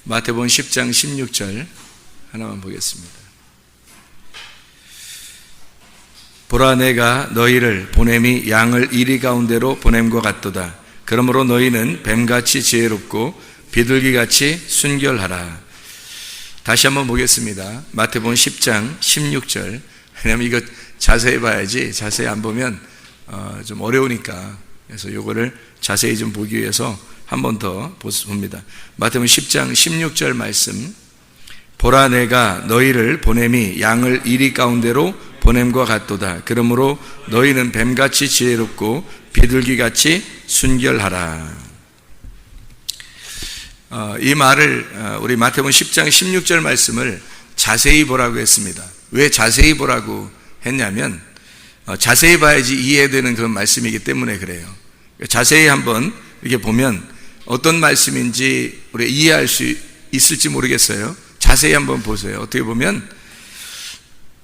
마태복음 10장 16절 하나만 보겠습니다. 보라, 내가 너희를 보냄이 양을 이리 가운데로 보냄과 같도다. 그러므로 너희는 뱀같이 지혜롭고 비둘기같이 순결하라. 다시 한번 보겠습니다. 마태복음 10장 16절. 왜냐하면 이거 자세히 봐야지 자세히 안 보면 좀 어려우니까, 그래서 이거를 자세히 좀 보기 위해서 한 번 더 봅니다. 마태복음 10장 16절 말씀. 보라, 내가 너희를 보냄이 양을 이리 가운데로 보냄과 같도다. 그러므로 너희는 뱀같이 지혜롭고 비둘기같이 순결하라. 이 말을 우리 마태복음 10장 16절 말씀을 자세히 보라고 했습니다. 왜 자세히 보라고 했냐면 자세히 봐야지 이해되는 그런 말씀이기 때문에 그래요. 자세히 한번 이렇게 보면 어떤 말씀인지 우리가 이해할 수 있을지 모르겠어요. 자세히 한번 보세요. 어떻게 보면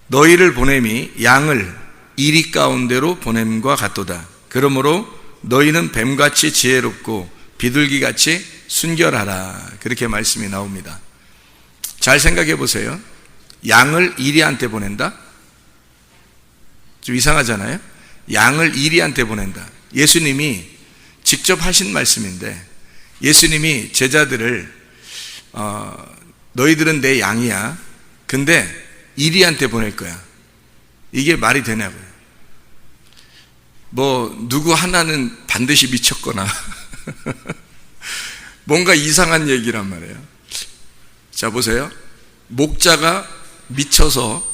너희를 보냄이 양을 이리 가운데로 보냄과 같도다. 그러므로 너희는 뱀같이 지혜롭고 비둘기같이 순결하라. 그렇게 말씀이 나옵니다. 잘 생각해 보세요. 양을 이리한테 보낸다? 좀 이상하잖아요. 양을 이리한테 보낸다. 예수님이 직접 하신 말씀인데, 예수님이 제자들을 너희들은 내 양이야, 근데 이리한테 보낼 거야. 이게 말이 되냐고요. 누구 하나는 반드시 미쳤거나 뭔가 이상한 얘기란 말이에요. 자, 보세요. 목자가 미쳐서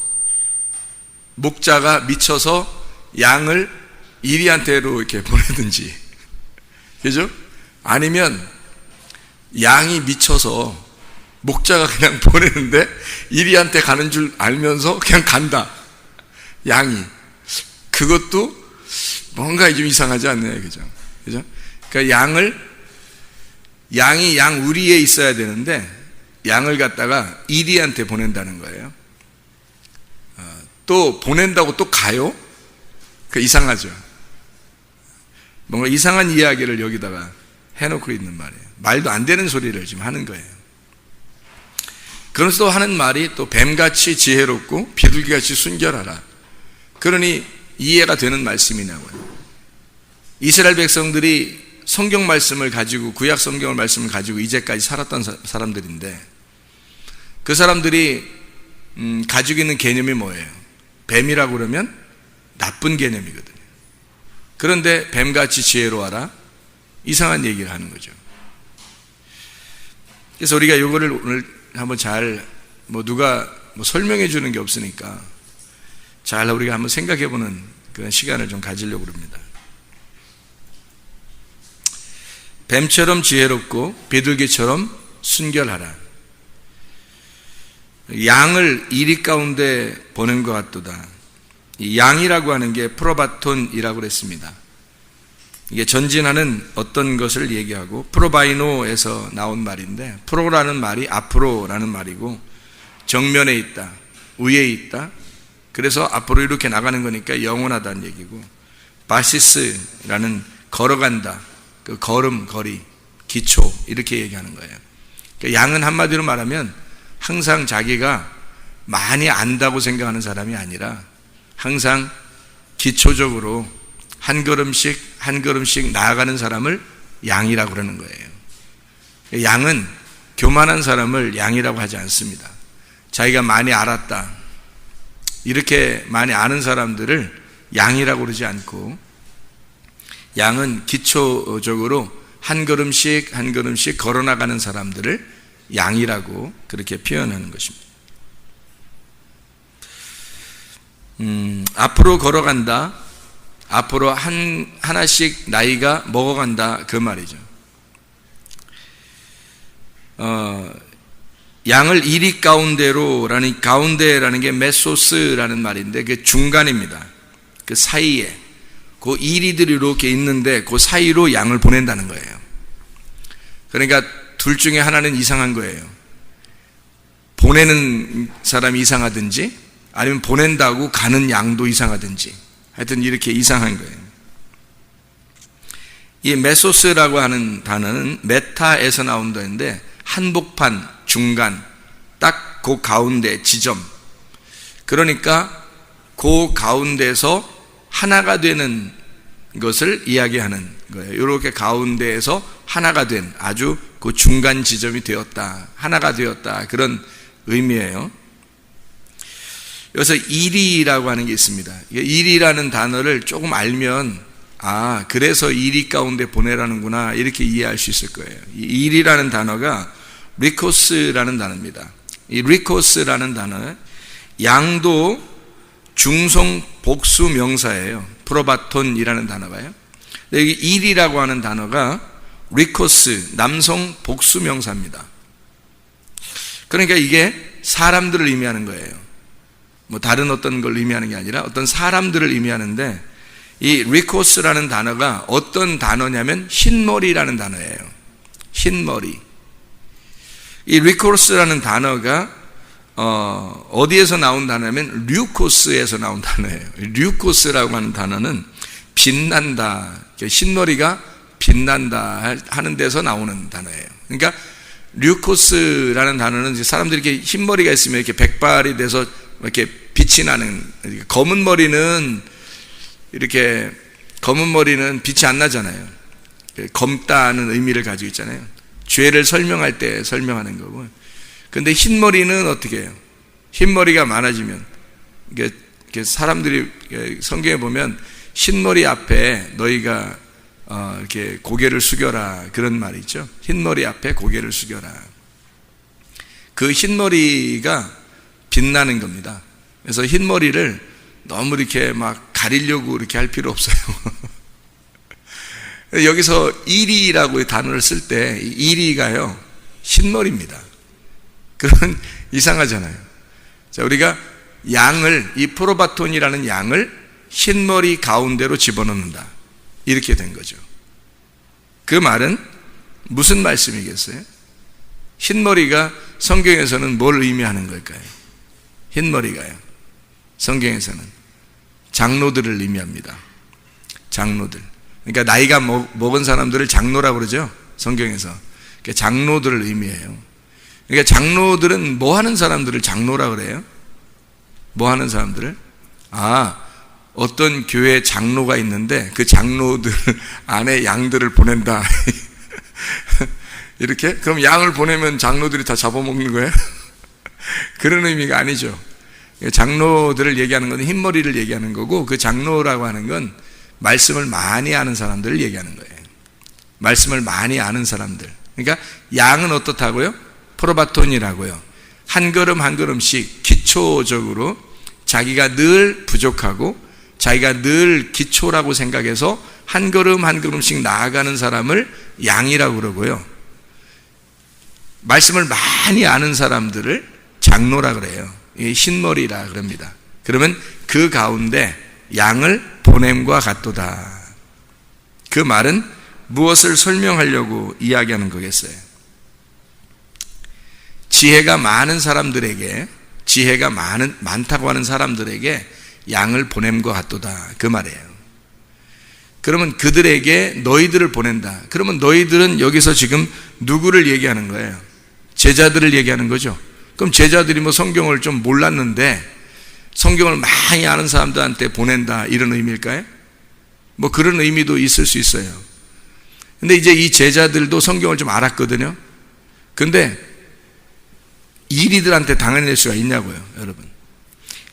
양을 이리한테로 이렇게 보내든지, 그죠? 아니면 양이 미쳐서 목자가 그냥 보내는데 이리한테 가는 줄 알면서 그냥 간다. 양이. 그것도 뭔가 좀 이상하지 않나요? 그죠? 그죠? 그러니까 양이 양 우리에 있어야 되는데 양을 갖다가 이리한테 보낸다는 거예요. 또 보낸다고 또 가요? 이상하죠. 뭔가 이상한 이야기를 여기다가 해놓고 있는 말이에요. 말도 안 되는 소리를 지금 하는 거예요. 그러면서 또 하는 말이 또 뱀같이 지혜롭고 비둘기같이 순결하라. 그러니 이해가 되는 말씀이냐고요. 이스라엘 백성들이 성경 말씀을 가지고, 구약 성경을 말씀을 가지고 이제까지 살았던 사람들인데, 그 사람들이 가지고 있는 개념이 뭐예요? 뱀이라고 그러면 나쁜 개념이거든요. 그런데 뱀같이 지혜로워라? 이상한 얘기를 하는 거죠. 그래서 우리가 이거를 오늘 한번 잘, 누가 설명해 주는 게 없으니까 잘 우리가 한번 생각해 보는 그런 시간을 좀 가지려고 합니다. 뱀처럼 지혜롭고 비둘기처럼 순결하라. 양을 이리 가운데 보낸 것 같도다. 이 양이라고 하는 게 프로바톤이라고 그랬습니다. 이게 전진하는 어떤 것을 얘기하고, 프로바이노에서 나온 말인데, 프로라는 말이 앞으로라는 말이고, 정면에 있다, 위에 있다, 그래서 앞으로 이렇게 나가는 거니까 영원하다는 얘기고, 바시스라는 걸어간다, 그 걸음, 거리, 기초, 이렇게 얘기하는 거예요. 그러니까 양은 한마디로 말하면 항상 자기가 많이 안다고 생각하는 사람이 아니라 항상 기초적으로 한 걸음씩 한 걸음씩 나아가는 사람을 양이라고 그러는 거예요. 양은 교만한 사람을 양이라고 하지 않습니다. 자기가 많이 알았다, 이렇게 많이 아는 사람들을 양이라고 그러지 않고, 양은 기초적으로 한 걸음씩 한 걸음씩 걸어나가는 사람들을 양이라고 그렇게 표현하는 것입니다. 앞으로 걸어간다, 앞으로 하나씩 나이가 먹어간다, 그 말이죠. 양을 이리 가운데로라는, 가운데라는 게 메소스라는 말인데 그 중간입니다. 그 사이에 그 이리들이 이렇게 있는데 그 사이로 양을 보낸다는 거예요. 그러니까 둘 중에 하나는 이상한 거예요. 보내는 사람이 이상하든지, 아니면 보낸다고 가는 양도 이상하든지, 하여튼 이렇게 이상한 거예요. 이 메소스라고 하는 단어는 메타에서 나온 단어인데 한복판, 중간, 딱 그 가운데 지점. 그러니까 그 가운데서 하나가 되는 것을 이야기하는 거예요. 이렇게 가운데에서 하나가 된 아주 그 중간 지점이 되었다, 하나가 되었다, 그런 의미예요. 여기서 일이라고 하는 게 있습니다. 일이라는 단어를 조금 알면 그래서 일이 가운데 보내라는구나, 이렇게 이해할 수 있을 거예요. 이 일이라는 단어가 리코스라는 단어입니다. 이 리코스라는 단어는 양도 중성 복수 명사예요. 프로바톤이라는 단어가요. 여기 일이라고 하는 단어가 리코스, 남성 복수 명사입니다. 그러니까 이게 사람들을 의미하는 거예요. 뭐 다른 어떤 걸 의미하는 게 아니라 어떤 사람들을 의미하는데, 이 리코스라는 단어가 어떤 단어냐면 흰머리라는 단어예요. 흰머리. 이 리코스라는 단어가 어디에서 나온 단어냐면 류코스에서 나온 단어예요. 류코스라고 하는 단어는 빛난다, 흰머리가 빛난다 하는 데서 나오는 단어예요. 그러니까 류코스라는 단어는 사람들이 이렇게 흰머리가 있으면 이렇게 백발이 돼서 이렇게 빛이 나는, 검은 머리는 이렇게 검은 머리는 빛이 안 나잖아요. 검다는 의미를 가지고 있잖아요. 죄를 설명할 때 설명하는 거고. 근데 흰머리는 어떻게 해요? 흰머리가 많아지면, 이게 사람들이 성경에 보면 흰머리 앞에 너희가 이렇게 고개를 숙여라, 그런 말이 있죠. 흰머리 앞에 고개를 숙여라. 그 흰머리가 빛나는 겁니다. 그래서 흰머리를 너무 이렇게 막 가리려고 이렇게 할 필요 없어요. 여기서 이리라고 단어를 쓸 때 이리가요, 흰머리입니다. 그러면 이상하잖아요. 자, 우리가 양을, 이 프로바톤이라는 양을 흰머리 가운데로 집어넣는다, 이렇게 된 거죠. 그 말은 무슨 말씀이겠어요? 흰머리가 성경에서는 뭘 의미하는 걸까요? 흰머리가요, 성경에서는 장로들을 의미합니다. 장로들. 그러니까 나이가 먹은 사람들을 장로라고 그러죠, 성경에서. 그러니까 장로들을 의미해요. 그러니까 장로들은 뭐 하는 사람들을 장로라고 그래요? 뭐 하는 사람들을? 어떤 교회 장로가 있는데 그 장로들 안에 양들을 보낸다. 이렇게? 그럼 양을 보내면 장로들이 다 잡아먹는 거예요? 그런 의미가 아니죠. 장로들을 얘기하는 건 흰머리를 얘기하는 거고, 그 장로라고 하는 건 말씀을 많이 아는 사람들을 얘기하는 거예요. 말씀을 많이 아는 사람들. 그러니까 양은 어떻다고요? 프로바톤이라고요. 한 걸음 한 걸음씩 기초적으로 자기가 늘 부족하고 자기가 늘 기초라고 생각해서 한 걸음 한 걸음씩 나아가는 사람을 양이라고 그러고요. 말씀을 많이 아는 사람들을 장로라 그래요. 흰머리라 그럽니다. 그러면 그 가운데 양을 보냄과 같도다. 그 말은 무엇을 설명하려고 이야기하는 거겠어요? 지혜가 많은 사람들에게, 지혜가 많다고 하는 사람들에게 양을 보냄과 같도다, 그 말이에요. 그러면 그들에게 너희들을 보낸다. 그러면 너희들은 여기서 지금 누구를 얘기하는 거예요? 제자들을 얘기하는 거죠. 그럼 제자들이 뭐 성경을 좀 몰랐는데 성경을 많이 아는 사람들한테 보낸다, 이런 의미일까요? 뭐 그런 의미도 있을 수 있어요. 근데 이제 이 제자들도 성경을 좀 알았거든요. 근데 이리들한테 당해낼 수가 있냐고요, 여러분.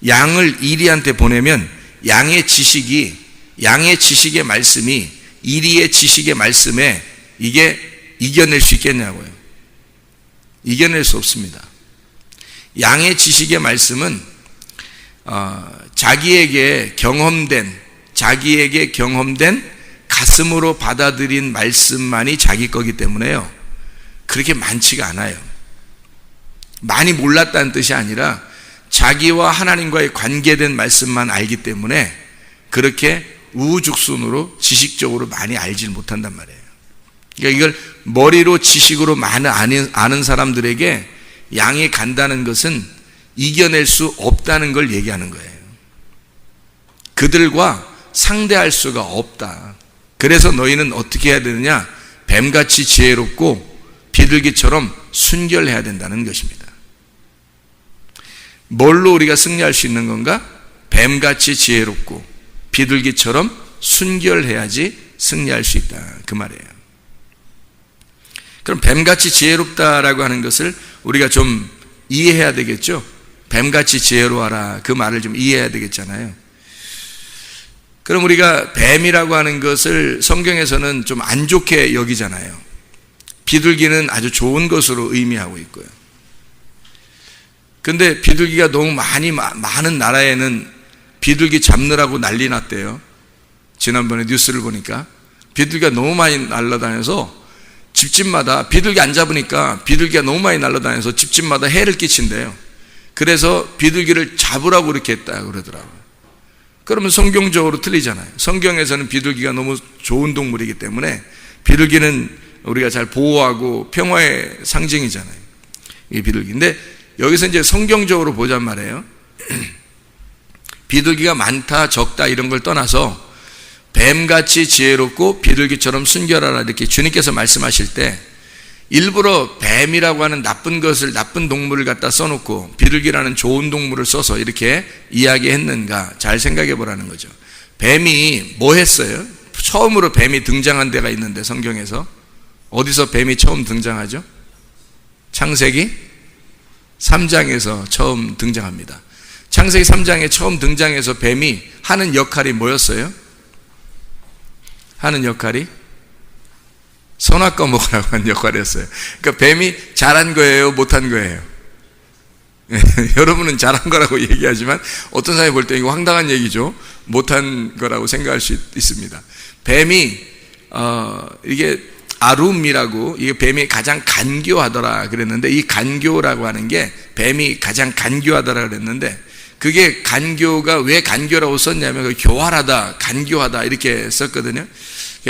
양을 이리한테 보내면 양의 지식의 말씀이 이리의 지식의 말씀에 이게 이겨낼 수 있겠냐고요. 이겨낼 수 없습니다. 양의 지식의 말씀은 자기에게 경험된 가슴으로 받아들인 말씀만이 자기 거기 때문에요, 그렇게 많지가 않아요. 많이 몰랐다는 뜻이 아니라 자기와 하나님과의 관계된 말씀만 알기 때문에 그렇게 우후죽순으로 지식적으로 많이 알지 못한단 말이에요. 그러니까 이걸 머리로 지식으로 많이 아는 사람들에게 양이 간다는 것은 이겨낼 수 없다는 걸 얘기하는 거예요. 그들과 상대할 수가 없다. 그래서 너희는 어떻게 해야 되느냐? 뱀같이 지혜롭고 비둘기처럼 순결해야 된다는 것입니다. 뭘로 우리가 승리할 수 있는 건가? 뱀같이 지혜롭고 비둘기처럼 순결해야지 승리할 수 있다, 그 말이에요. 그럼 뱀같이 지혜롭다라고 하는 것을 우리가 좀 이해해야 되겠죠? 뱀같이 지혜로워라, 그 말을 좀 이해해야 되겠잖아요. 그럼 우리가 뱀이라고 하는 것을 성경에서는 좀 안 좋게 여기잖아요. 비둘기는 아주 좋은 것으로 의미하고 있고요. 근데 비둘기가 너무 많은 나라에는 비둘기 잡느라고 난리 났대요. 지난번에 뉴스를 보니까 비둘기가 너무 많이 날아다녀서 집집마다, 비둘기 안 잡으니까 비둘기가 너무 많이 날아다녀서 집집마다 해를 끼친대요. 그래서 비둘기를 잡으라고 이렇게 했다고 그러더라고요. 그러면 성경적으로 틀리잖아요. 성경에서는 비둘기가 너무 좋은 동물이기 때문에 비둘기는 우리가 잘 보호하고 평화의 상징이잖아요, 이 비둘기인데 여기서 이제 성경적으로 보잔 말이에요. 비둘기가 많다 적다 이런 걸 떠나서 뱀같이 지혜롭고 비둘기처럼 순결하라 이렇게 주님께서 말씀하실 때 일부러 뱀이라고 하는 나쁜 것을, 나쁜 동물을 갖다 써놓고 비둘기라는 좋은 동물을 써서 이렇게 이야기했는가 잘 생각해 보라는 거죠. 뱀이 뭐 했어요? 처음으로 뱀이 등장한 데가 있는데 성경에서 어디서 뱀이 처음 등장하죠? 창세기 3장에서 처음 등장합니다. 창세기 3장에 처음 등장해서 뱀이 하는 역할이 뭐였어요? 하는 역할이 선악과 먹으라고 하는 역할이었어요. 그러니까 뱀이 잘한 거예요, 못한 거예요? 여러분은 잘한 거라고 얘기하지만 어떤 사람이 볼 때 이거 황당한 얘기죠. 못한 거라고 생각할 수 있습니다. 뱀이 이게 아룸이라고, 이게 뱀이 가장 간교하더라 그랬는데, 이 간교라고 하는 게 뱀이 가장 간교하더라 그랬는데, 그게 간교가 왜 간교라고 썼냐면 교활하다, 간교하다 이렇게 썼거든요.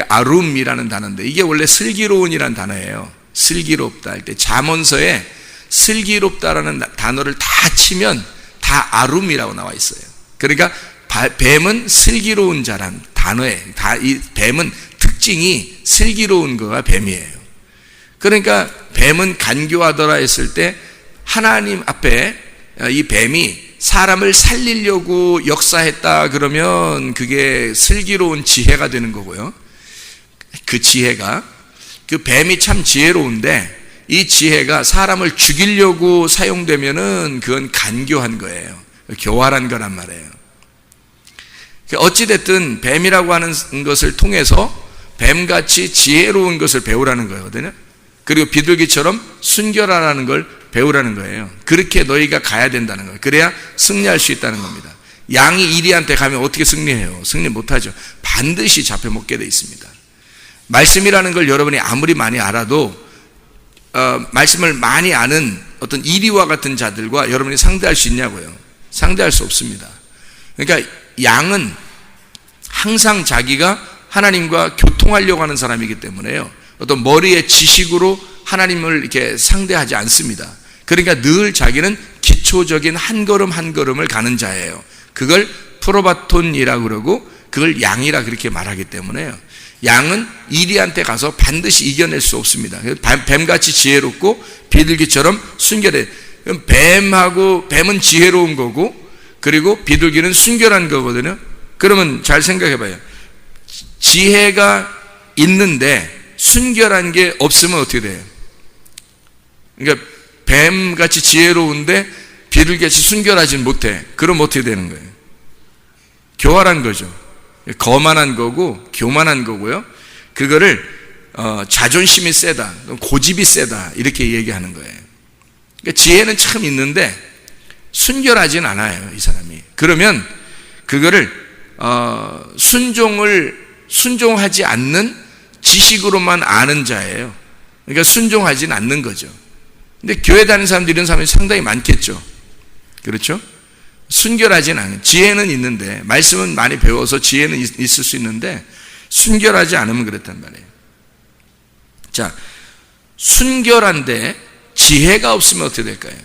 아룸이라는 단어인데 이게 원래 슬기로운이라는 단어예요. 슬기롭다 할 때 잠언서에 슬기롭다라는 단어를 다 치면 다 아룸이라고 나와 있어요. 그러니까 뱀은 슬기로운 자란 단어에, 이 뱀은 특징이 슬기로운 거가 뱀이에요. 그러니까 뱀은 간교하더라 했을 때 하나님 앞에 이 뱀이 사람을 살리려고 역사했다 그러면 그게 슬기로운 지혜가 되는 거고요. 그 지혜가, 그 뱀이 참 지혜로운데 이 지혜가 사람을 죽이려고 사용되면은 그건 간교한 거예요. 교활한 거란 말이에요. 어찌됐든 뱀이라고 하는 것을 통해서 뱀같이 지혜로운 것을 배우라는 거거든요. 그리고 비둘기처럼 순결하라는 걸 배우라는 거예요. 그렇게 너희가 가야 된다는 거예요. 그래야 승리할 수 있다는 겁니다. 양이 이리한테 가면 어떻게 승리해요? 승리 못하죠. 반드시 잡혀먹게 돼 있습니다. 말씀이라는 걸 여러분이 아무리 많이 알아도 말씀을 많이 아는 어떤 이리와 같은 자들과 여러분이 상대할 수 있냐고요? 상대할 수 없습니다. 그러니까 양은 항상 자기가 하나님과 교통하려고 하는 사람이기 때문에요, 어떤 머리의 지식으로 하나님을 이렇게 상대하지 않습니다. 그러니까 늘 자기는 기초적인 한 걸음 한 걸음을 가는 자예요. 그걸 프로바톤이라고 그러고 그걸 양이라 그렇게 말하기 때문에요, 양은 이리한테 가서 반드시 이겨낼 수 없습니다. 뱀같이 지혜롭고 비둘기처럼 순결해. 뱀은 지혜로운 거고 그리고 비둘기는 순결한 거거든요. 그러면 잘 생각해 봐요. 지혜가 있는데 순결한 게 없으면 어떻게 돼요? 그러니까 뱀같이 지혜로운데 비둘기같이 순결하지 못해. 그럼 어떻게 되는 거예요? 교활한 거죠. 거만한 거고 교만한 거고요. 그거를 자존심이 세다, 고집이 세다 이렇게 얘기하는 거예요. 그러니까 지혜는 참 있는데 순결하진 않아요, 이 사람이. 그러면 그거를 순종하지 않는 지식으로만 아는 자예요. 그러니까 순종하진 않는 거죠. 근데 교회 다니는 사람들, 이런 사람이 상당히 많겠죠. 그렇죠? 순결하진 않아요. 지혜는 있는데, 말씀은 많이 배워서 지혜는 있을 수 있는데 순결하지 않으면 그렇단 말이에요. 자, 순결한데 지혜가 없으면 어떻게 될까요?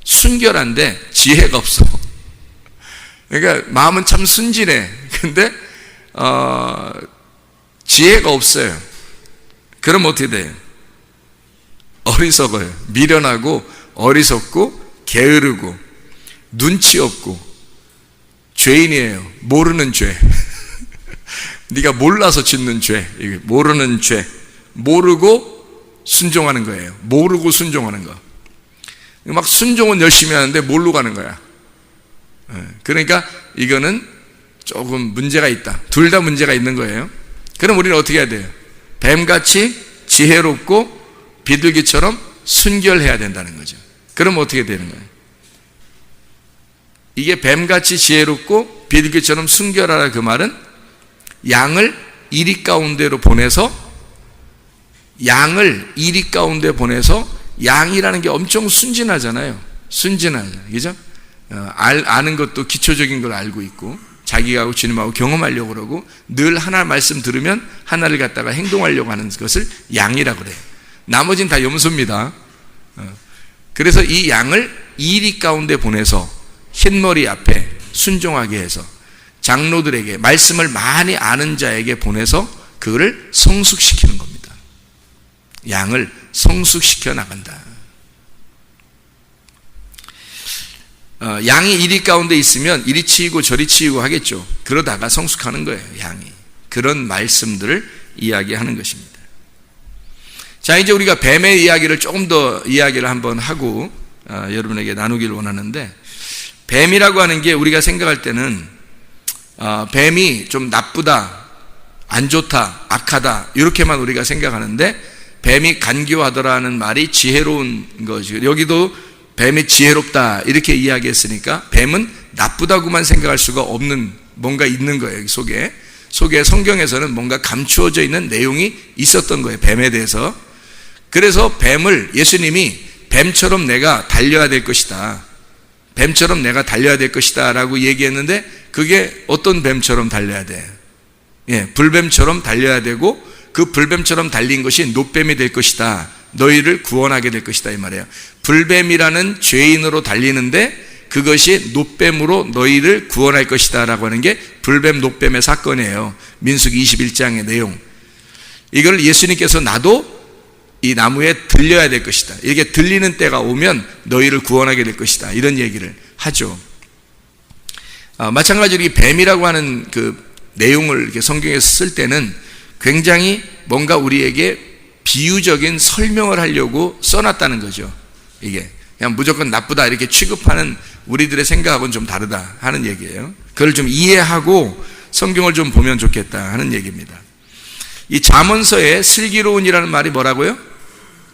순결한데 지혜가 없어. 그러니까 마음은 참 순진해. 근데 지혜가 없어요. 그럼 어떻게 돼요? 어리석어요. 미련하고 어리석고 게으르고 눈치 없고 죄인이에요. 모르는 죄. 네가 몰라서 짓는 죄. 모르는 죄. 모르고 순종하는 거예요. 모르고 순종하는 거. 막 순종은 열심히 하는데 모르고 가는 거야. 그러니까 이거는 조금 문제가 있다. 둘 다 문제가 있는 거예요. 그럼 우리는 어떻게 해야 돼요? 뱀같이 지혜롭고 비둘기처럼 순결해야 된다는 거죠. 그럼 어떻게 되는 거예요? 이게 뱀같이 지혜롭고 비둘기처럼 순결하라, 그 말은 양을 이리 가운데로 보내서, 양을 이리 가운데 보내서, 양이라는 게 엄청 순진하잖아요. 순진하잖아요. 그죠? 아는 것도 기초적인 걸 알고 있고, 자기가 하고 주님하고 경험하려고 그러고, 늘 하나 말씀 들으면 하나를 갖다가 행동하려고 하는 것을 양이라고 그래요. 나머지는 다 염소입니다. 그래서 이 양을 이리 가운데 보내서 흰머리 앞에 순종하게 해서 장로들에게, 말씀을 많이 아는 자에게 보내서 그거를 성숙시키는 겁니다. 양을 성숙시켜 나간다. 양이 이리 가운데 있으면 이리 치이고 저리 치이고 하겠죠. 그러다가 성숙하는 거예요, 양이. 그런 말씀들을 이야기하는 것입니다. 자, 이제 우리가 뱀의 이야기를 조금 더 이야기를 한번 하고 여러분에게 나누기를 원하는데, 뱀이라고 하는 게 우리가 생각할 때는 뱀이 좀 나쁘다, 안 좋다, 악하다 이렇게만 우리가 생각하는데, 뱀이 간교하더라는 말이 지혜로운 것이고, 여기도 뱀이 지혜롭다 이렇게 이야기했으니까 뱀은 나쁘다고만 생각할 수가 없는 뭔가 있는 거예요. 속에 성경에서는 뭔가 감추어져 있는 내용이 있었던 거예요, 뱀에 대해서. 그래서 뱀을 예수님이 뱀처럼 내가 달려야 될 것이다, 뱀처럼 내가 달려야 될 것이다 라고 얘기했는데, 그게 어떤 뱀처럼 달려야 돼? 불뱀처럼 달려야 되고, 그 불뱀처럼 달린 것이 놋뱀이 될 것이다, 너희를 구원하게 될 것이다 이 말이에요. 불뱀이라는 죄인으로 달리는데 그것이 놋뱀으로 너희를 구원할 것이다 라고 하는 게 불뱀 놋뱀의 사건이에요. 민수기 21장의 내용. 이걸 예수님께서 나도 이 나무에 들려야 될 것이다, 이렇게 들리는 때가 오면 너희를 구원하게 될 것이다, 이런 얘기를 하죠. 마찬가지로 이 뱀이라고 하는 그 내용을 이렇게 성경에서 쓸 때는 굉장히 뭔가 우리에게 비유적인 설명을 하려고 써놨다는 거죠. 이게 그냥 무조건 나쁘다 이렇게 취급하는 우리들의 생각하고는 좀 다르다 하는 얘기예요. 그걸 좀 이해하고 성경을 좀 보면 좋겠다 하는 얘기입니다. 이 잠언서에 슬기로운이라는 말이 뭐라고요?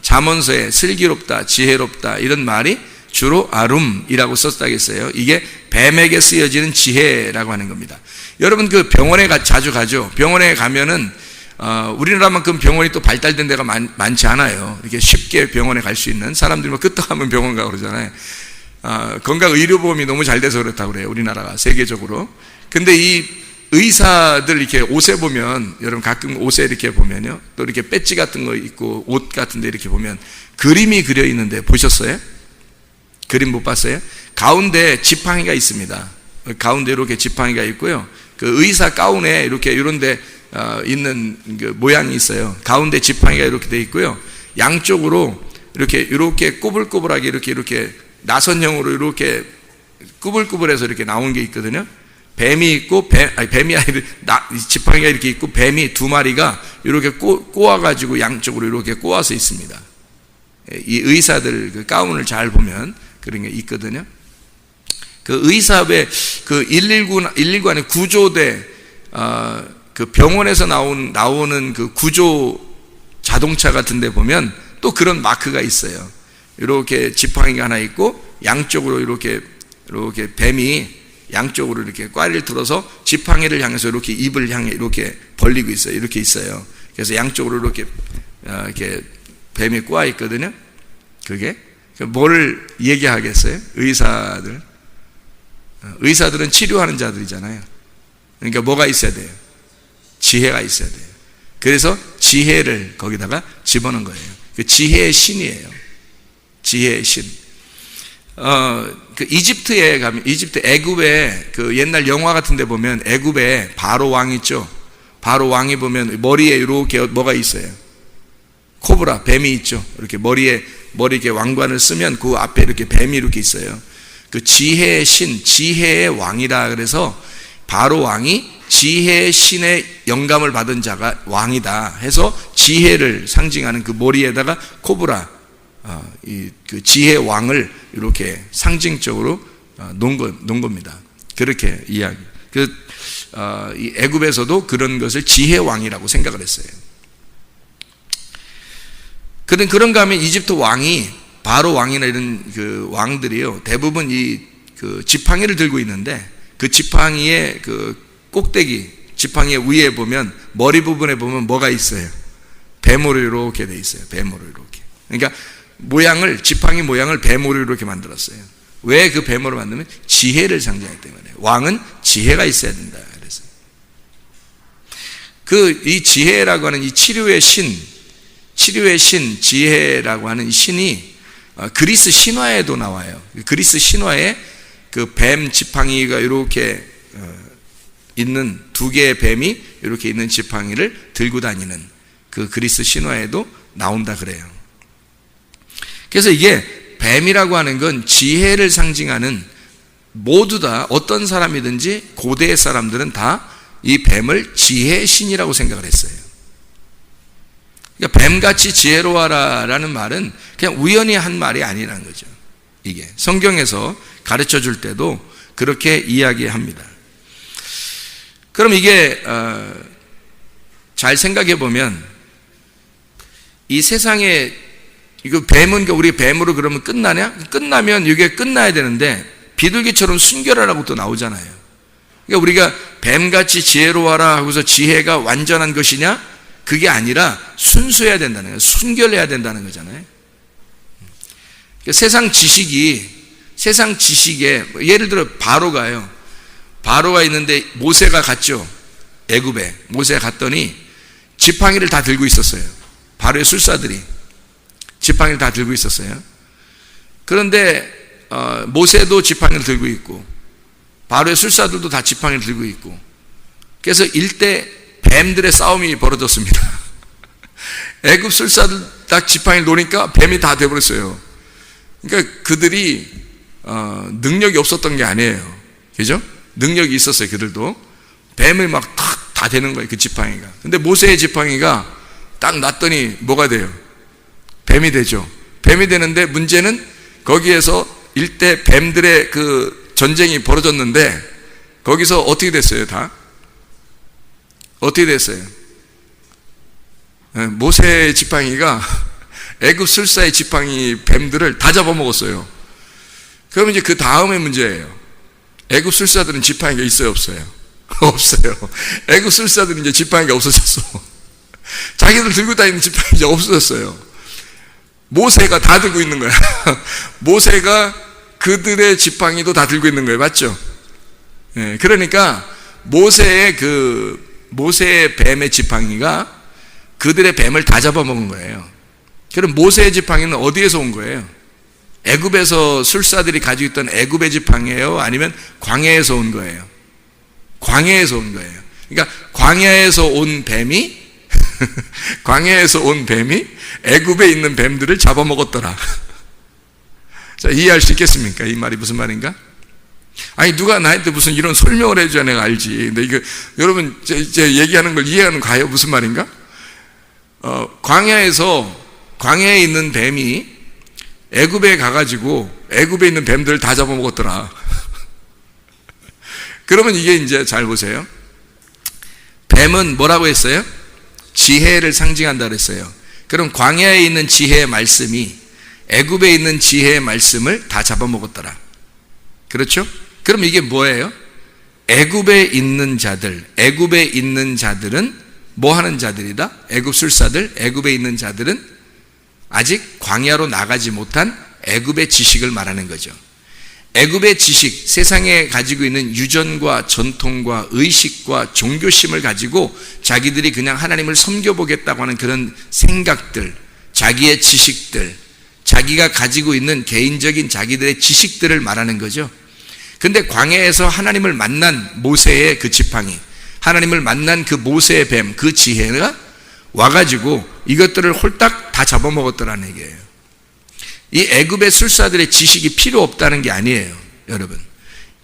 잠언서에 슬기롭다, 지혜롭다 이런 말이 주로 아룸이라고 썼다겠어요. 이게 뱀에게 쓰여지는 지혜라고 하는 겁니다. 여러분 그 병원에 자주 가죠. 병원에 가면은 우리나라만큼 병원이 또 발달된 데가 많지 않아요. 이렇게 쉽게 병원에 갈 수 있는, 사람들이 뭐 끄떡하면 병원 가고 그러잖아요. 건강의료보험이 너무 잘 돼서 그렇다고 그래요, 우리나라가 세계적으로. 근데 이 의사들 이렇게 옷에 보면, 여러분 가끔 옷에 이렇게 보면요, 또 이렇게 배지 같은 거 있고 옷 같은 데 이렇게 보면 그림이 그려 있는데 보셨어요? 그림 못 봤어요? 가운데 지팡이가 있습니다. 가운데 이렇게 지팡이가 있고요, 그 의사 가운에 이렇게 이런데 있는 그 모양이 있어요. 가운데 지팡이가 이렇게 돼 있고요, 양쪽으로 이렇게 꼬불꼬불하게 이렇게 나선형으로 이렇게 꾸불꾸불해서 이렇게 나온 게 있거든요. 뱀이 있고, 뱀이 아니라 지팡이가 이렇게 있고, 뱀이 두 마리가 이렇게 꼬아가지고 양쪽으로 이렇게 꼬아서 있습니다. 이 의사들 그 가운을 잘 보면 그런 게 있거든요. 그 의사의 그 119 안에 구조대, 그 병원에서 나오는 그 구조 자동차 같은 데 보면 또 그런 마크가 있어요. 이렇게 지팡이가 하나 있고, 양쪽으로 이렇게 뱀이 양쪽으로 이렇게 꽈리를 들어서 지팡이를 향해서 이렇게 입을 향해 이렇게 벌리고 있어요. 이렇게 있어요. 그래서 양쪽으로 이렇게 뱀이 꼬아 있거든요. 그게 뭘 얘기하겠어요? 의사들은 치료하는 자들이잖아요. 그러니까 뭐가 있어야 돼요? 지혜가 있어야 돼요. 그래서 지혜를 거기다가 집어넣은 거예요. 그 지혜의 신이에요. 지혜의 신. 그 이집트에 가면, 애굽에 그 옛날 영화 같은 데 보면 애굽에 바로 왕 있죠. 바로 왕이 보면 머리에 이렇게 뭐가 있어요? 코브라, 뱀이 있죠. 이렇게 머리에 이렇게 왕관을 쓰면 그 앞에 이렇게 뱀이 이렇게 있어요. 그 지혜의 신, 지혜의 왕이라 그래서 바로 왕이 지혜의 신의 영감을 받은 자가 왕이다 해서 지혜를 상징하는 그 머리에다가 코브라, 그 지혜의 왕을 이렇게 상징적으로 놓은 겁니다. 그렇게 이야기. 이 애굽에서도 그런 것을 지혜의 왕이라고 생각을 했어요. 그런가 하면 이집트 왕이 바로 왕이나 이런 그 왕들이요, 대부분 그 지팡이를 들고 있는데 그 지팡이의 그 꼭대기, 지팡이의 위에 보면 머리 부분에 보면 뭐가 있어요? 뱀으로 이렇게 돼 있어요. 뱀으로 이렇게. 그러니까 지팡이 모양을 뱀으로 이렇게 만들었어요. 왜 그 뱀으로 만들면 지혜를 상징하기 때문에. 왕은 지혜가 있어야 된다. 그래서 이 지혜라고 하는 이 치료의 신, 지혜라고 하는 이 신이 그리스 신화에도 나와요. 그리스 신화에 그 뱀 지팡이가 이렇게 있는 두 개의 뱀이 이렇게 있는 지팡이를 들고 다니는 그 그리스 신화에도 나온다 그래요. 그래서 이게 뱀이라고 하는 건 지혜를 상징하는, 모두 다 어떤 사람이든지 고대 사람들은 다 이 뱀을 지혜의 신이라고 생각을 했어요. 그러니까 뱀같이 지혜로워라라는 말은 그냥 우연히 한 말이 아니라는 거죠. 이게 성경에서 가르쳐 줄 때도 그렇게 이야기합니다. 그럼 이게 잘 생각해 보면 이 세상에 이거 뱀은 우리 뱀으로 그러면 끝나냐? 끝나면 이게 끝나야 되는데 비둘기처럼 순결하라고 또 나오잖아요. 그러니까 우리가 뱀같이 지혜로워라 하고서 지혜가 완전한 것이냐? 그게 아니라 순수해야 된다는 거예요. 순결해야 된다는 거잖아요. 그러니까 세상 지식에 예를 들어 바로가 있는데 모세가 갔죠. 애굽에 모세가 갔더니 지팡이를 다 들고 있었어요. 바로의 술사들이 지팡이를 다 들고 있었어요. 그런데 모세도 지팡이를 들고 있고 바로의 술사들도 다 지팡이를 들고 있고, 그래서 일대 뱀들의 싸움이 벌어졌습니다. 애굽 술사들 딱 지팡이를 놓으니까 뱀이 다 돼버렸어요. 그러니까 그들이 능력이 없었던 게 아니에요. 그죠? 능력이 있었어요. 그들도 뱀을 막 다 되는 거예요. 그 지팡이가. 근데 모세의 지팡이가 딱 놨더니 뭐가 돼요? 뱀이 되죠. 뱀이 되는데 문제는 거기에서 일대 뱀들의 그 전쟁이 벌어졌는데 거기서 어떻게 됐어요? 다 어떻게 됐어요? 모세의 지팡이가 애굽 술사의 지팡이 뱀들을 다 잡아먹었어요. 그러면 이제 그 다음의 문제예요. 애굽 술사들은 지팡이가 있어요, 없어요? 없어요. 애굽 술사들은 이제 지팡이가 없어졌어. 자기들 들고 다니는 지팡이 이제 없어졌어요. 모세가 다 들고 있는 거야. 모세가 그들의 지팡이도 다 들고 있는 거예요. 맞죠? 네, 그러니까 모세의 뱀의 지팡이가 그들의 뱀을 다 잡아먹은 거예요. 그럼 모세의 지팡이는 어디에서 온 거예요? 애굽에서 술사들이 가지고 있던 애굽의 지팡이예요? 아니면 광야에서 온 거예요? 광야에서 온 거예요. 그러니까 광야에서 온 뱀이 애굽에 있는 뱀들을 잡아먹었더라. 자, 이해할 수 있겠습니까? 이 말이 무슨 말인가? 아니, 누가 나한테 무슨 이런 설명을 해줘야 내가 알지. 근데 이거 여러분 제 얘기하는 걸 이해하는 거예요? 무슨 말인가? 광야에 있는 뱀이 애굽에 가가지고 애굽에 있는 뱀들을 다 잡아먹었더라. 그러면 이게 이제 잘 보세요. 뱀은 뭐라고 했어요? 지혜를 상징한다 그랬어요. 그럼 광야에 있는 지혜의 말씀이 애굽에 있는 지혜의 말씀을 다 잡아먹었더라. 그렇죠? 그럼 이게 뭐예요? 애굽에 있는 자들은 뭐 하는 자들이다? 애굽 술사들, 애굽에 있는 자들은 아직 광야로 나가지 못한 애굽의 지식을 말하는 거죠. 애굽의 지식, 세상에 가지고 있는 유전과 전통과 의식과 종교심을 가지고 자기들이 그냥 하나님을 섬겨보겠다고 하는 그런 생각들, 자기의 지식들, 자기가 가지고 있는 개인적인 자기들의 지식들을 말하는 거죠. 근데 광야에서 하나님을 만난 모세의 그 지팡이, 하나님을 만난 그 모세의 뱀, 그 지혜가 와가지고 이것들을 홀딱 다 잡아먹었더라는 얘기예요. 이 애굽의 술사들의 지식이 필요 없다는 게 아니에요, 여러분.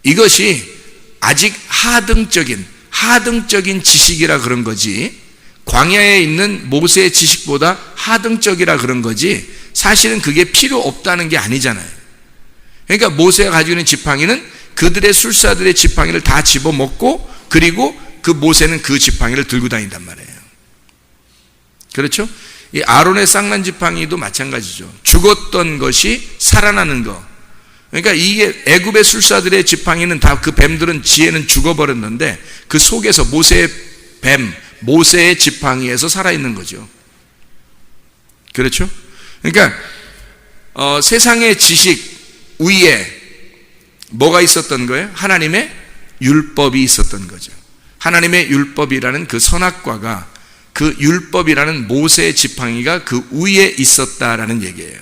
이것이 아직 하등적인 지식이라 그런 거지, 광야에 있는 모세의 지식보다 하등적이라 그런 거지, 사실은 그게 필요 없다는 게 아니잖아요. 그러니까 모세가 가지고 있는 지팡이는 그들의 술사들의 지팡이를 다 집어먹고, 그리고 그 모세는 그 지팡이를 들고 다닌단 말이에요. 그렇죠? 이 아론의 쌍난 지팡이도 마찬가지죠. 죽었던 것이 살아나는 거. 그러니까 이게 애굽의 술사들의 지팡이는 다, 그 뱀들은 지혜는 죽어버렸는데 그 속에서 모세의 뱀, 모세의 지팡이에서 살아있는 거죠. 그렇죠? 그러니까 세상의 지식 위에 뭐가 있었던 거예요? 하나님의 율법이 있었던 거죠. 하나님의 율법이라는 그 선악과가, 그 율법이라는 모세의 지팡이가 그 위에 있었다라는 얘기예요.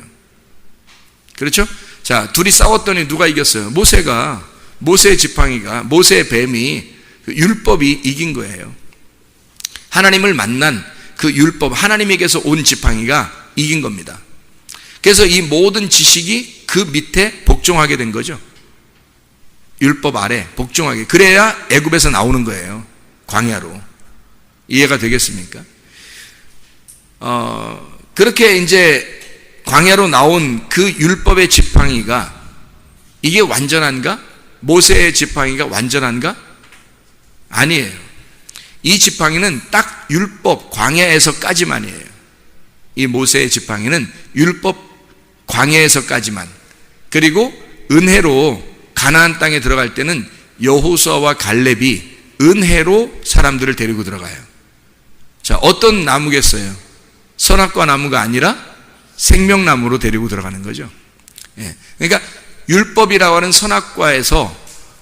그렇죠? 자, 둘이 싸웠더니 누가 이겼어요? 모세의 지팡이가, 모세의 뱀이, 그 율법이 이긴 거예요. 하나님을 만난 그 율법, 하나님에게서 온 지팡이가 이긴 겁니다. 그래서 이 모든 지식이 그 밑에 복종하게 된 거죠. 율법 아래 복종하게. 그래야 애굽에서 나오는 거예요, 광야로. 이해가 되겠습니까? 그렇게 이제 광야로 나온 그 율법의 지팡이가 이게 완전한가? 모세의 지팡이가 완전한가? 아니에요. 이 지팡이는 딱 율법 광야에서까지만이에요. 이 모세의 지팡이는 율법 광야에서까지만. 그리고 은혜로 가나안 땅에 들어갈 때는 여호수아와 갈렙이 은혜로 사람들을 데리고 들어가요. 자, 어떤 나무겠어요? 선악과 나무가 아니라 생명나무로 데리고 들어가는 거죠. 예. 그러니까 율법이라고 하는 선악과에서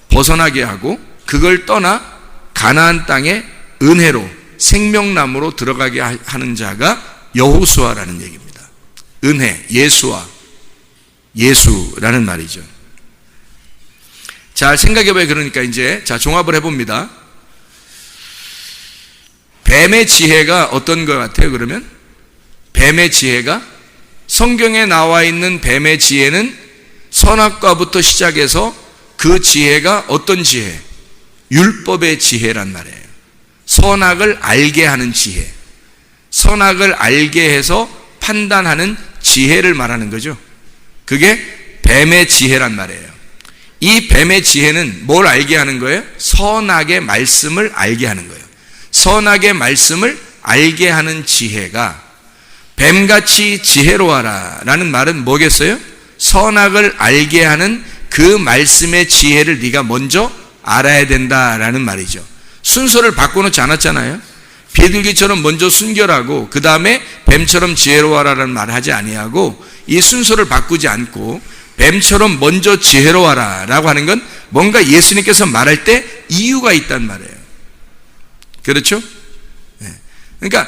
벗어나게 하고 그걸 떠나 가나안 땅에 은혜로 생명나무로 들어가게 하는 자가 여호수아라는 얘기입니다. 은혜, 예수라는 말이죠. 자, 생각해봐요. 그러니까 이제 종합을 해봅니다. 뱀의 지혜가 어떤 것 같아요? 그러면 뱀의 지혜가, 성경에 나와 있는 뱀의 지혜는 선악과부터 시작해서 그 지혜가 어떤 지혜? 율법의 지혜란 말이에요. 선악을 알게 하는 지혜, 선악을 알게 해서 판단하는 지혜를 말하는 거죠. 그게 뱀의 지혜란 말이에요. 이 뱀의 지혜는 뭘 알게 하는 거예요? 선악의 말씀을 알게 하는 거예요. 선악의 말씀을 알게 하는 지혜가, 뱀같이 지혜로워라 라는 말은 뭐겠어요? 선악을 알게 하는 그 말씀의 지혜를 네가 먼저 알아야 된다라는 말이죠. 순서를 바꿔놓지 않았잖아요. 비둘기처럼 먼저 순결하고 그 다음에 뱀처럼 지혜로워라라는 말을 하지 아니하고, 이 순서를 바꾸지 않고 뱀처럼 먼저 지혜로워라 라고 하는 건 뭔가 예수님께서 말할 때 이유가 있단 말이에요. 그렇죠? 그러니까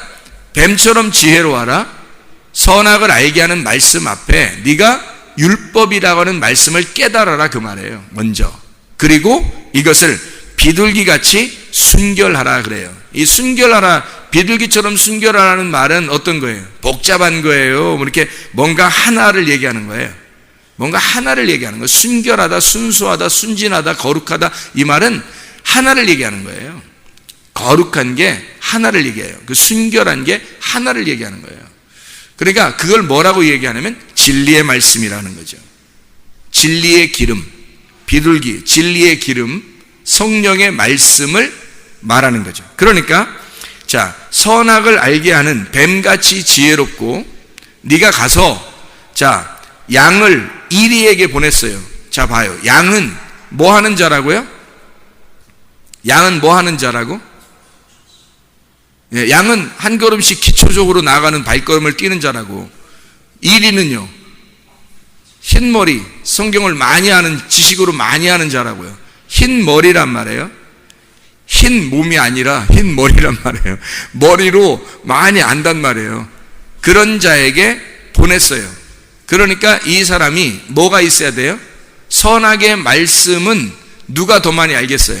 뱀처럼 지혜로워라, 선악을 알게 하는 말씀 앞에 네가 율법이라고 하는 말씀을 깨달아라 그 말이에요, 먼저. 그리고 이것을 비둘기같이 순결하라 그래요. 이 순결하라, 비둘기처럼 순결하라는 말은 어떤 거예요? 복잡한 거예요. 이렇게 뭔가 하나를 얘기하는 거예요. 뭔가 하나를 얘기하는 거예요. 순결하다, 순수하다, 순진하다, 거룩하다, 이 말은 하나를 얘기하는 거예요. 거룩한 게 하나를 얘기해요. 그 순결한 게 하나를 얘기하는 거예요. 그러니까 그걸 뭐라고 얘기하냐면 진리의 말씀이라는 거죠. 진리의 기름, 비둘기, 진리의 기름, 성령의 말씀을 말하는 거죠. 그러니까 자, 선악을 알게 하는 뱀같이 지혜롭고, 네가 가서 자, 양을 이리에게 보냈어요. 자, 봐요. 양은 뭐 하는 자라고요? 양은 뭐 하는 자라고? 예, 양은 한 걸음씩 기초적으로 나아가는 발걸음을 뛰는 자라고. 이리는요, 흰머리, 성경을 많이 아는, 지식으로 많이 하는 자라고요. 흰머리란 말이에요. 흰 몸이 아니라 흰 머리란 말이에요. 머리로 많이 안단 말이에요. 그런 자에게 보냈어요. 그러니까 이 사람이 뭐가 있어야 돼요? 선악의 말씀은 누가 더 많이 알겠어요?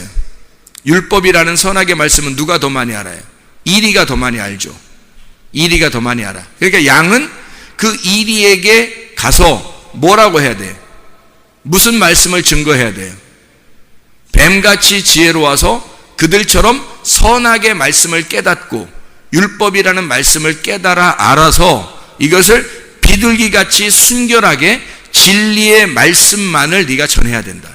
율법이라는 선악의 말씀은 누가 더 많이 알아요? 이리가 더 많이 알죠. 이리가 더 많이 알아. 그러니까 양은 그 이리에게 가서 뭐라고 해야 돼? 무슨 말씀을 증거해야 돼요? 뱀같이 지혜로워서 그들처럼 선하게 말씀을 깨닫고 율법이라는 말씀을 깨달아 알아서 이것을 비둘기같이 순결하게 진리의 말씀만을 네가 전해야 된다.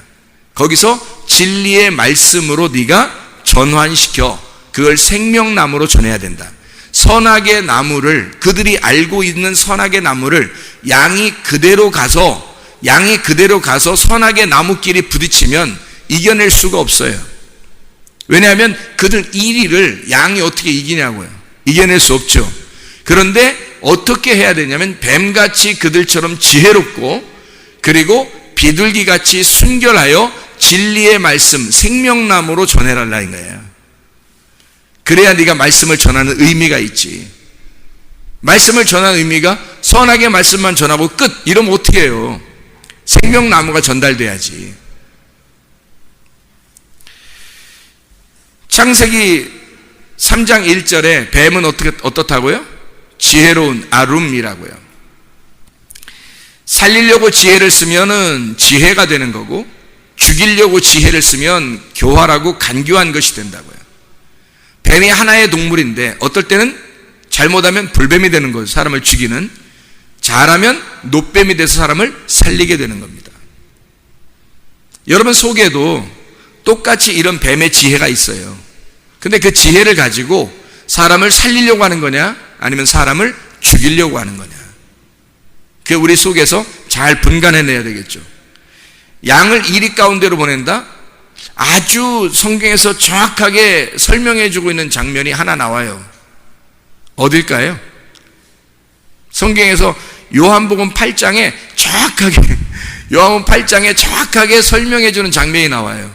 거기서 진리의 말씀으로 네가 전환시켜 그걸 생명나무로 전해야 된다. 선악의 나무를, 그들이 알고 있는 선악의 나무를 양이 그대로 가서 선악의 나무끼리 부딪히면 이겨낼 수가 없어요. 왜냐하면 그들 이리를 양이 어떻게 이기냐고요. 이겨낼 수 없죠. 그런데 어떻게 해야 되냐면 뱀같이 그들처럼 지혜롭고 그리고 비둘기같이 순결하여 진리의 말씀, 생명나무로 전해달라는 거예요. 그래야 네가 말씀을 전하는 의미가 있지. 말씀을 전하는 의미가 선하게 말씀만 전하고 끝 이러면 어떻게 해요? 생명나무가 전달돼야지. 창세기 3장 1절에 뱀은 어떻다고요? 지혜로운 아룸이라고요. 살리려고 지혜를 쓰면은 지혜가 되는 거고, 죽이려고 지혜를 쓰면 교활하고 간교한 것이 된다고요. 뱀이 하나의 동물인데 어떨 때는 잘못하면 불뱀이 되는 거예요. 사람을 죽이는. 잘하면 노뱀이 돼서 사람을 살리게 되는 겁니다. 여러분 속에도 똑같이 이런 뱀의 지혜가 있어요. 근데 그 지혜를 가지고 사람을 살리려고 하는 거냐 아니면 사람을 죽이려고 하는 거냐, 그게 우리 속에서 잘 분간해내야 되겠죠. 양을 이리 가운데로 보낸다? 아주 성경에서 정확하게 설명해주고 있는 장면이 하나 나와요. 어딜까요? 성경에서 요한복음 8장에 정확하게 설명해주는 장면이 나와요.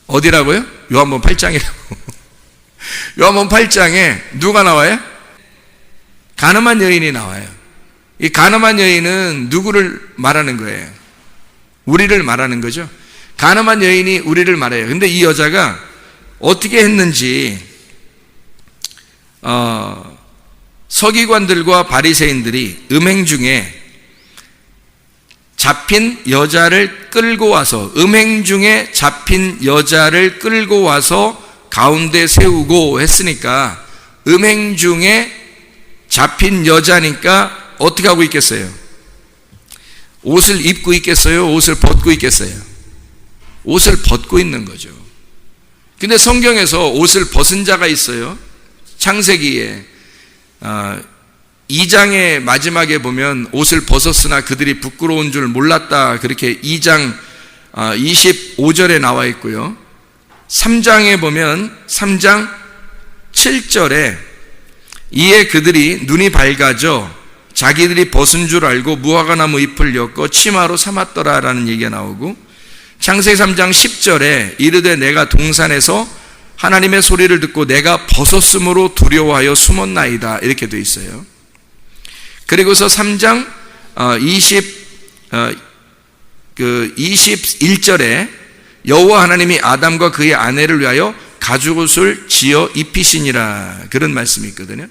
어디라고요? 요한복음 8장이라고. 요한복음 8장에 누가 나와요? 가늠한 여인이 나와요. 이 가늠한 여인은 누구를 말하는 거예요? 우리를 말하는 거죠. 가늠한 여인이 우리를 말해요. 근데 이 여자가 어떻게 했는지 서기관들과 바리새인들이 음행 중에 잡힌 여자를 끌고 와서 가운데 세우고 했으니까, 음행 중에 잡힌 여자니까 어떻게 하고 있겠어요? 옷을 입고 있겠어요? 옷을 벗고 있겠어요? 옷을 벗고 있는 거죠. 근데 성경에서 옷을 벗은 자가 있어요. 창세기에 2장의 마지막에 보면 옷을 벗었으나 그들이 부끄러운 줄 몰랐다, 그렇게 2장 25절에 나와 있고요. 3장에 보면 3장 7절에 이에 그들이 눈이 밝아져 자기들이 벗은 줄 알고 무화과나무 잎을 엮어 치마로 삼았더라 라는 얘기가 나오고, 창세기 3장 10절에 이르되 내가 동산에서 하나님의 소리를 듣고 내가 벗었으므로 두려워하여 숨었나이다, 이렇게 돼 있어요. 그리고서 3장 21절에 여호와 하나님이 아담과 그의 아내를 위하여 가죽옷을 지어 입히시니라, 그런 말씀이 있거든요.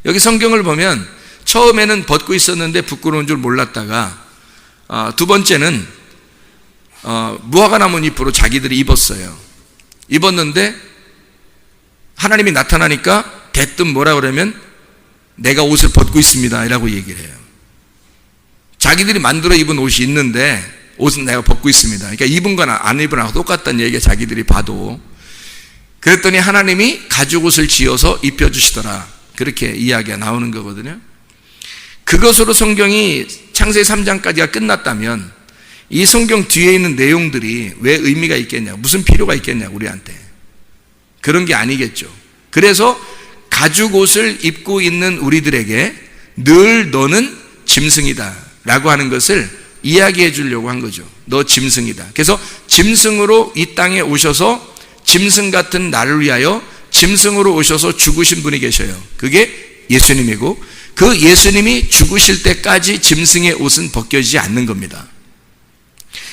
여기 성경을 보면 처음에는 벗고 있었는데 부끄러운 줄 몰랐다가 두 번째는 무화과나무 잎으로 자기들이 입었는데 하나님이 나타나니까 대뜸 뭐라 그러면 내가 옷을 벗고 있습니다 라고 얘기를 해요. 자기들이 만들어 입은 옷이 있는데 옷은 내가 벗고 있습니다. 그러니까 입은 거나 안 입은 거나 똑같다는 얘기가 자기들이 봐도. 그랬더니 하나님이 가죽옷을 지어서 입혀주시더라, 그렇게 이야기가 나오는 거거든요. 그것으로 성경이 창세기 3장까지가 끝났다면 이 성경 뒤에 있는 내용들이 왜 의미가 있겠냐, 무슨 필요가 있겠냐 우리한테. 그런 게 아니겠죠. 그래서 가죽옷을 입고 있는 우리들에게 늘 너는 짐승이다 라고 하는 것을 이야기해 주려고 한 거죠. 너 짐승이다. 그래서 짐승으로 이 땅에 오셔서 짐승 같은 나를 위하여 짐승으로 오셔서 죽으신 분이 계셔요. 그게 예수님이고, 그 예수님이 죽으실 때까지 짐승의 옷은 벗겨지지 않는 겁니다.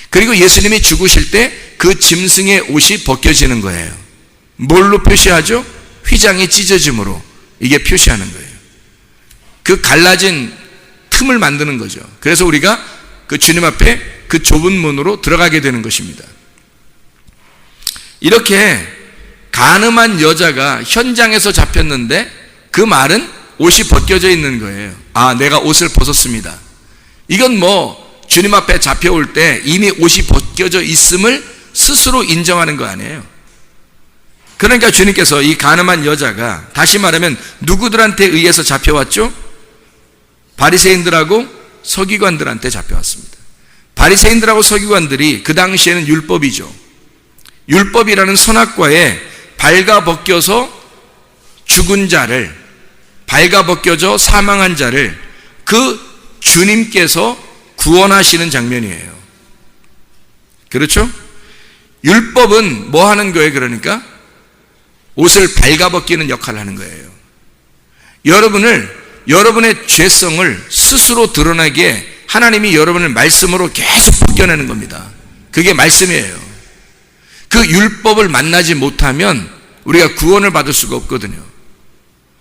그리고 예수님이 죽으실 때 그 짐승의 옷이 벗겨지는 거예요. 뭘로 표시하죠? 휘장이 찢어짐으로. 이게 표시하는 거예요. 그 갈라진 틈을 만드는 거죠. 그래서 우리가 그 주님 앞에 그 좁은 문으로 들어가게 되는 것입니다. 이렇게 간음한 여자가 현장에서 잡혔는데 그 말은 옷이 벗겨져 있는 거예요. 아, 내가 옷을 벗었습니다. 이건 뭐 주님 앞에 잡혀올 때 이미 옷이 벗겨져 있음을 스스로 인정하는 거 아니에요. 그러니까 주님께서 이 간음한 여자가, 다시 말하면 누구들한테 의해서 잡혀왔죠? 바리새인들하고 서기관들한테 잡혀왔습니다. 바리새인들하고 서기관들이 그 당시에는 율법이죠. 율법이라는 선악과에 발가벗겨서 죽은 자를, 발가벗겨져 사망한 자를 그 주님께서 구원하시는 장면이에요. 그렇죠? 율법은 뭐 하는 거예요? 그러니까 옷을 발가벗기는 역할을 하는 거예요. 여러분의 죄성을 스스로 드러나게 하나님이 여러분을 말씀으로 계속 벗겨내는 겁니다. 그게 말씀이에요. 그 율법을 만나지 못하면 우리가 구원을 받을 수가 없거든요.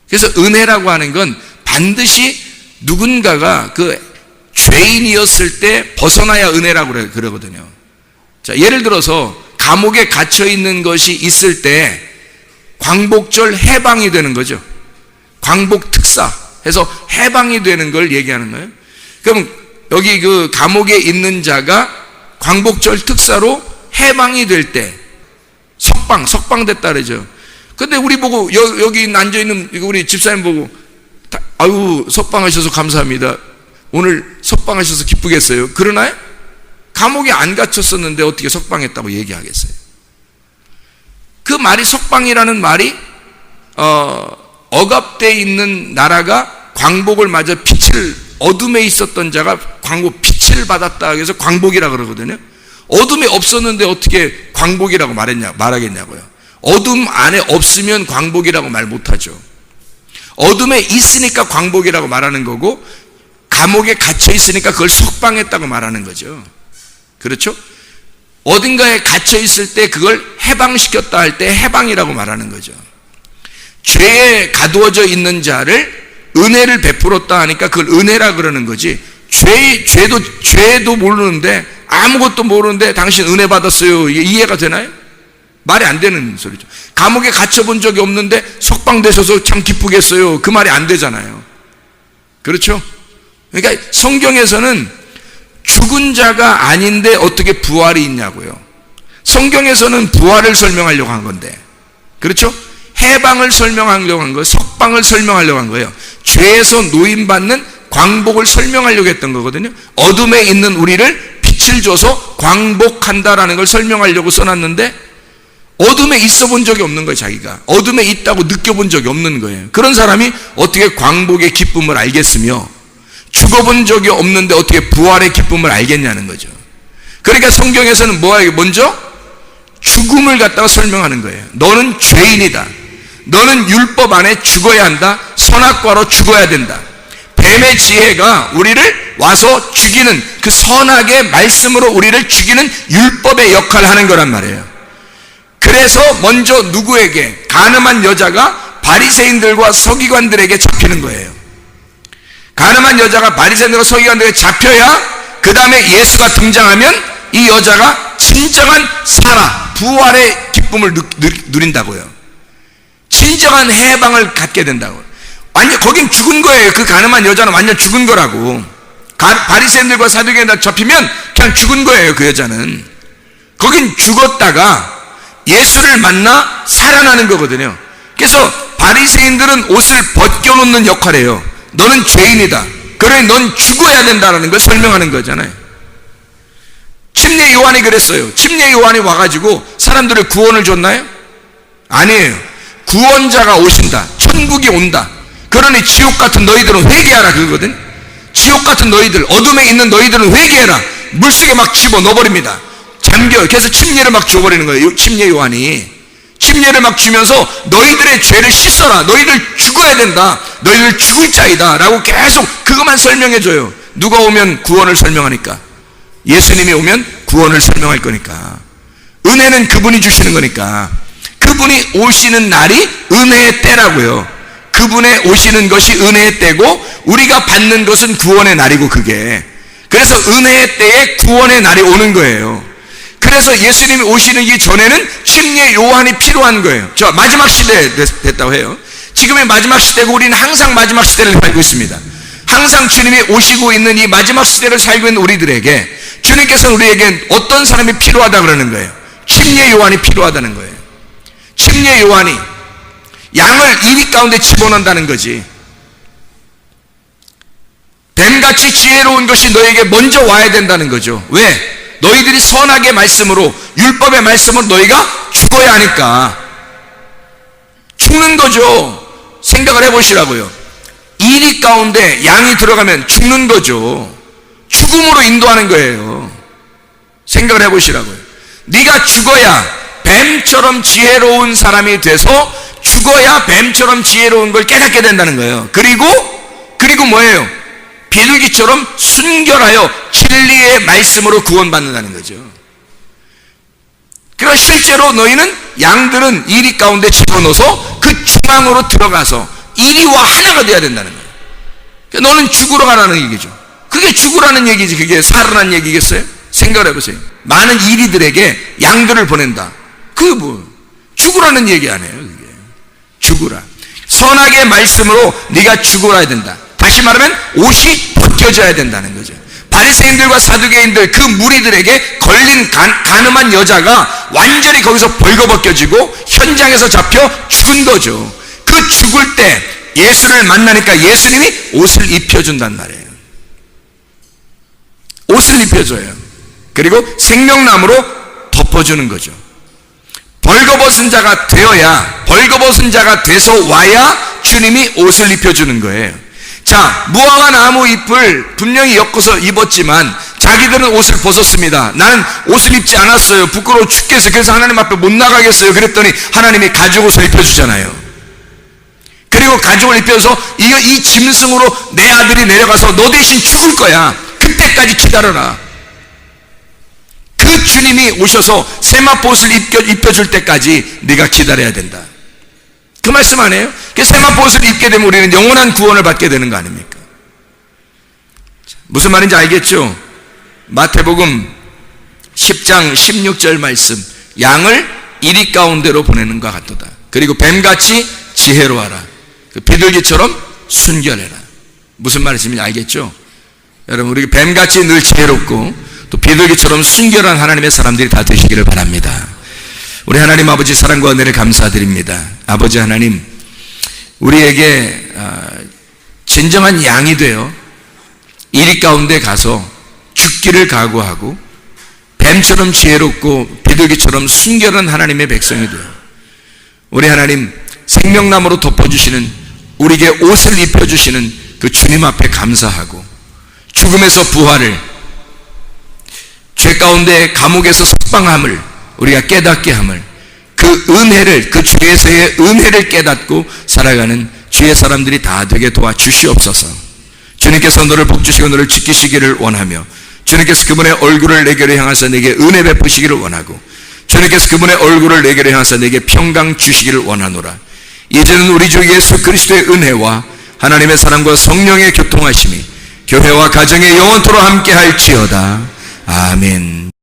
그래서 은혜라고 하는 건 반드시 누군가가 그 죄인이었을 때 벗어나야 은혜라고 그러거든요. 자, 예를 들어서 감옥에 갇혀 있는 것이 있을 때 광복절 해방이 되는 거죠. 광복 특사 해서 해방이 되는 걸 얘기하는 거예요. 그럼 여기 그 감옥에 있는 자가 광복절 특사로 해방이 될 때 석방됐다 그러죠. 근데 우리 보고 여기 앉아있는 우리 집사님 보고 아유 석방하셔서 감사합니다. 오늘 석방하셔서 기쁘겠어요. 그러나요? 감옥에 안 갇혔었는데 어떻게 석방했다고 얘기하겠어요? 그 말이, 석방이라는 말이 억압되어 있는 나라가 광복을 맞아 어둠에 있었던 자가 빛을 받았다 해서 광복이라 그러거든요. 어둠이 없었는데 어떻게 광복이라고 말하겠냐고요. 어둠 안에 없으면 광복이라고 말 못하죠. 어둠에 있으니까 광복이라고 말하는 거고, 감옥에 갇혀 있으니까 그걸 석방했다고 말하는 거죠. 그렇죠? 어딘가에 갇혀 있을 때 그걸 해방시켰다 할 때 해방이라고 말하는 거죠. 죄에 가두어져 있는 자를 은혜를 베풀었다 하니까 그걸 은혜라 그러는 거지. 죄도 모르는데, 아무것도 모르는데 당신 은혜 받았어요, 이게 이해가 되나요? 말이 안 되는 소리죠. 감옥에 갇혀본 적이 없는데 석방되셔서 참 기쁘겠어요, 그 말이 안 되잖아요. 그렇죠? 그러니까 성경에서는 죽은 자가 아닌데 어떻게 부활이 있냐고요. 성경에서는 부활을 설명하려고 한 건데, 그렇죠? 해방을 설명하려고 한 거예요. 석방을 설명하려고 한 거예요. 죄에서 노임받는 광복을 설명하려고 했던 거거든요. 어둠에 있는 우리를 빛을 줘서 광복한다라는 걸 설명하려고 써놨는데, 어둠에 있어 본 적이 없는 거예요. 자기가 어둠에 있다고 느껴본 적이 없는 거예요. 그런 사람이 어떻게 광복의 기쁨을 알겠으며, 죽어본 적이 없는데 어떻게 부활의 기쁨을 알겠냐는 거죠. 그러니까 성경에서는 뭐예요? 먼저 죽음을 갖다가 설명하는 거예요. 너는 죄인이다. 너는 율법 안에 죽어야 한다. 선악과로 죽어야 된다. 뱀의 지혜가 우리를 와서 죽이는, 그 선악의 말씀으로 우리를 죽이는 율법의 역할을 하는 거란 말이에요. 그래서 먼저 누구에게? 간음한 여자가 바리새인들과 서기관들에게 잡히는 거예요. 간음한 여자가 바리새인들과 서기관들에게 잡혀야 그 다음에 예수가 등장하면 이 여자가 진정한 부활의 기쁨을 누린다고요. 진정한 해방을 갖게 된다고요. 완전 거긴 죽은 거예요. 그 간음한 여자는 완전 죽은 거라고. 바리새인들과 사두개인들 잡히면 그냥 죽은 거예요. 그 여자는 거긴 죽었다가 예수를 만나 살아나는 거거든요. 그래서 바리새인들은 옷을 벗겨놓는 역할이에요. 너는 죄인이다. 그러니 넌 죽어야 된다는 걸 설명하는 거잖아요. 침례 요한이 그랬어요. 침례 요한이 와가지고 사람들을 구원을 줬나요? 아니에요. 구원자가 오신다. 천국이 온다. 그러니 지옥 같은 너희들은 회개하라 그거거든. 지옥 같은 너희들, 어둠에 있는 너희들은 회개해라. 물속에 막 집어넣어버립니다. 잠겨. 그래서 침례를 막 줘버리는 거예요. 침례 요한이 침례를 막 주면서 너희들의 죄를 씻어라. 너희들 죽어야 된다. 너희들 죽을 자이다 라고 계속 그것만 설명해줘요. 누가 오면 구원을 설명하니까. 예수님이 오면 구원을 설명할 거니까. 은혜는 그분이 주시는 거니까. 그분이 오시는 날이 은혜의 때라고요. 그분의 오시는 것이 은혜의 때고 우리가 받는 것은 구원의 날이고 그게. 그래서 은혜의 때에 구원의 날이 오는 거예요. 그래서 예수님이 오시는 이 전에는 침례 요한이 필요한 거예요. 저 마지막 시대에 됐다고 해요. 지금의 마지막 시대고 우리는 항상 마지막 시대를 살고 있습니다. 항상 주님이 오시고 있는 이 마지막 시대를 살고 있는 우리들에게 주님께서는 우리에게 어떤 사람이 필요하다 그러는 거예요. 침례 요한이 필요하다는 거예요. 침례 요한이 양을 이리 가운데 집어넣는다는 거지. 뱀같이 지혜로운 것이 너에게 먼저 와야 된다는 거죠. 왜? 너희들이 선악의 말씀으로, 율법의 말씀으로 너희가 죽어야 하니까. 죽는 거죠. 생각을 해보시라고요. 이리 가운데 양이 들어가면 죽는 거죠. 죽음으로 인도하는 거예요. 생각을 해보시라고요. 네가 죽어야 뱀처럼 지혜로운 사람이 돼서 죽어야 뱀처럼 지혜로운 걸 깨닫게 된다는 거예요. 그리고 뭐예요? 비둘기처럼 순결하여 진리의 말씀으로 구원받는다는 거죠. 그러니까 실제로 너희는 양들은 이리 가운데 집어넣어서 그 중앙으로 들어가서 이리와 하나가 돼야 된다는 거예요. 그러니까 너는 죽으러 가라는 얘기죠. 그게 죽으라는 얘기지 그게 살아난 얘기겠어요? 생각을 해보세요. 많은 이리들에게 양들을 보낸다. 그게 뭐 죽으라는 얘기 아니에요. 그게 죽으라. 선악의 말씀으로 네가 죽어야 된다. 다시 말하면 옷이 벗겨져야 된다는 거죠. 바리새인들과 사두개인들 그 무리들에게 걸린 간음한 여자가 완전히 거기서 벌거벗겨지고 현장에서 잡혀 죽은 거죠. 그 죽을 때 예수를 만나니까 예수님이 옷을 입혀준단 말이에요. 옷을 입혀줘요. 그리고 생명나무로 덮어주는 거죠. 벌거벗은 자가 되어야, 벌거벗은 자가 돼서 와야 주님이 옷을 입혀주는 거예요. 자, 무화과 나무 잎을 분명히 엮어서 입었지만 자기들은 옷을 벗었습니다. 나는 옷을 입지 않았어요. 부끄러워 죽겠어요. 그래서 하나님 앞에 못 나가겠어요. 그랬더니 하나님이 가죽옷을 입혀주잖아요. 그리고 가죽을 입혀서 이 짐승으로 내 아들이 내려가서 너 대신 죽을 거야. 그때까지 기다려라. 그 주님이 오셔서 세마포옷을 입혀줄 때까지 네가 기다려야 된다. 그 말씀 아니에요? 그 세마포옷을 입게 되면 우리는 영원한 구원을 받게 되는 거 아닙니까? 무슨 말인지 알겠죠? 마태복음 10장 16절 말씀, 양을 이리 가운데로 보내는 것 같도다. 그리고 뱀같이 지혜로워하라. 그 비둘기처럼 순결해라. 무슨 말씀인지 알겠죠? 여러분, 우리 뱀같이 늘 지혜롭고 또 비둘기처럼 순결한 하나님의 사람들이 다 되시기를 바랍니다. 우리 하나님 아버지 사랑과 은혜를 감사드립니다. 아버지 하나님, 우리에게 진정한 양이 되어 이리 가운데 가서 죽기를 각오하고 뱀처럼 지혜롭고 비둘기처럼 순결한 하나님의 백성이 되어 우리 하나님 생명나무로 덮어주시는, 우리에게 옷을 입혀주시는 그 주님 앞에 감사하고 죽음에서 부활을, 죄 가운데 감옥에서 석방함을 우리가 깨닫게 함을, 그 은혜를, 그 주에서의 은혜를 깨닫고 살아가는 주의 사람들이 다 되게 도와주시옵소서. 주님께서 너를 복주시고 너를 지키시기를 원하며, 주님께서 그분의 얼굴을 내게로 향하사 내게 은혜 베푸시기를 원하고, 주님께서 그분의 얼굴을 내게로 향하사 내게 평강 주시기를 원하노라. 이제는 우리 주 예수 그리스도의 은혜와 하나님의 사랑과 성령의 교통하심이 교회와 가정에 영원토록 함께 할지어다. 아멘.